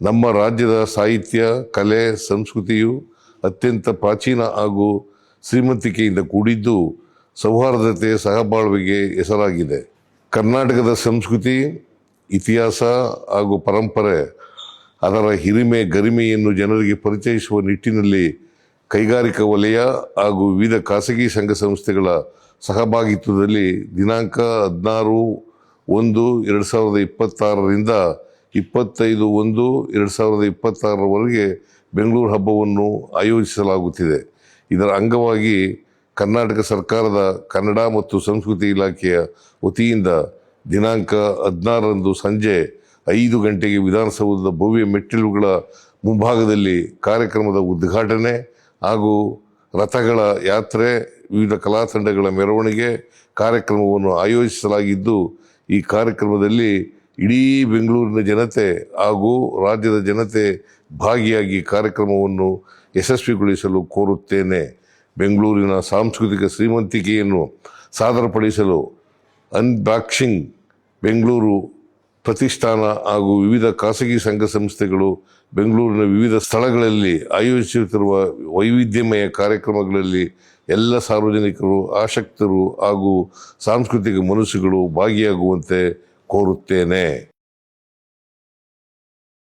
ನಮ್ಮ ರಾಜ್ಯದ ಸಾಹಿತ್ಯ, ಕಲೆ, ಸಂಸ್ಕೃತಿಯು ಅತ್ಯಂತ ಪ್ರಾಚೀನ ಹಾಗೂ ಶ್ರೀಮಂತಿಕೆಯಿಂದ ಕೂಡಿದ್ದು ಸೌಹಾರ್ದತೆ, ಸಹಬಾಳ್ವೆಗೆ ಹೆಸರಾಗಿದೆ. ಕರ್ನಾಟಕದ ಸಂಸ್ಕೃತಿ, ಇತಿಹಾಸ ಹಾಗೂ ಪರಂಪರೆ, ಅದರ ಹಿರಿಮೆ, ಗರಿಮೆಯನ್ನು ಜನರಿಗೆ ಪರಿಚಯಿಸುವ ನಿಟ್ಟಿನಲ್ಲಿ ಕೈಗಾರಿಕಾ ವಲಯ ಹಾಗೂ ವಿವಿಧ ಖಾಸಗಿ ಸಂಘ ಸಂಸ್ಥೆಗಳ ಸಹಭಾಗಿತ್ವದಲ್ಲಿ ದಿನಾಂಕ 16/1/2026ರಿಂದ 25/1/2026ರವರೆಗೆ ಬೆಂಗಳೂರು ಹಬ್ಬವನ್ನು ಆಯೋಜಿಸಲಾಗುತ್ತಿದೆ. ಇದರ ಅಂಗವಾಗಿ ಕರ್ನಾಟಕ ಸರ್ಕಾರದ ಕನ್ನಡ ಮತ್ತು ಸಂಸ್ಕೃತಿ ಇಲಾಖೆಯ ವತಿಯಿಂದ ದಿನಾಂಕ 16ರಂದು ಸಂಜೆ 5 ಗಂಟೆಗೆ ವಿಧಾನಸೌಧದ ಭವ್ಯ ಮೆಟ್ಟಿಲುಗಳ ಮುಂಭಾಗದಲ್ಲಿ ಕಾರ್ಯಕ್ರಮದ ಉದ್ಘಾಟನೆ ಹಾಗೂ ರಥಗಳ ಯಾತ್ರೆ, ವಿವಿಧ ಕಲಾ ತಂಡಗಳ ಮೆರವಣಿಗೆ ಕಾರ್ಯಕ್ರಮವನ್ನು ಆಯೋಜಿಸಲಾಗಿದ್ದು, ಈ ಕಾರ್ಯಕ್ರಮದಲ್ಲಿ ಇಡೀ ಬೆಂಗಳೂರಿನ ಜನತೆ ಹಾಗೂ ರಾಜ್ಯದ ಜನತೆ ಭಾಗಿಯಾಗಿ ಕಾರ್ಯಕ್ರಮವನ್ನು ಯಶಸ್ವಿಗೊಳಿಸಲು ಕೋರುತ್ತೇನೆ. ಬೆಂಗಳೂರಿನ ಸಾಂಸ್ಕೃತಿಕ ಶ್ರೀಮಂತಿಕೆಯನ್ನು ಸಾದರಪಡಿಸಲು ಅನ್ಬಾಕ್ಸಿಂಗ್ ಬೆಂಗಳೂರು ಪ್ರತಿಷ್ಠಾನ ಹಾಗೂ ವಿವಿಧ ಖಾಸಗಿ ಸಂಘ ಸಂಸ್ಥೆಗಳು ಬೆಂಗಳೂರಿನ ವಿವಿಧ ಸ್ಥಳಗಳಲ್ಲಿ ಆಯೋಜಿಸುತ್ತಿರುವ ವೈವಿಧ್ಯಮಯ ಕಾರ್ಯಕ್ರಮಗಳಲ್ಲಿ ಎಲ್ಲ ಸಾರ್ವಜನಿಕರು, ಆಸಕ್ತರು ಹಾಗೂ ಸಾಂಸ್ಕೃತಿಕ ಮನಸ್ಸುಗಳು ಭಾಗಿಯಾಗುವಂತೆ ಕೋರುತ್ತೇನೆ.